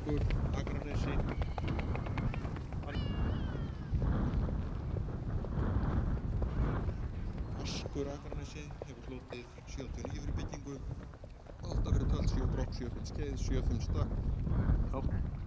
Akranesi. Askur Akranesi hefur hlotið 79 fyrir byggingu. Álftafirði tölt 7 brokk, 7 skeið, 7 stökk.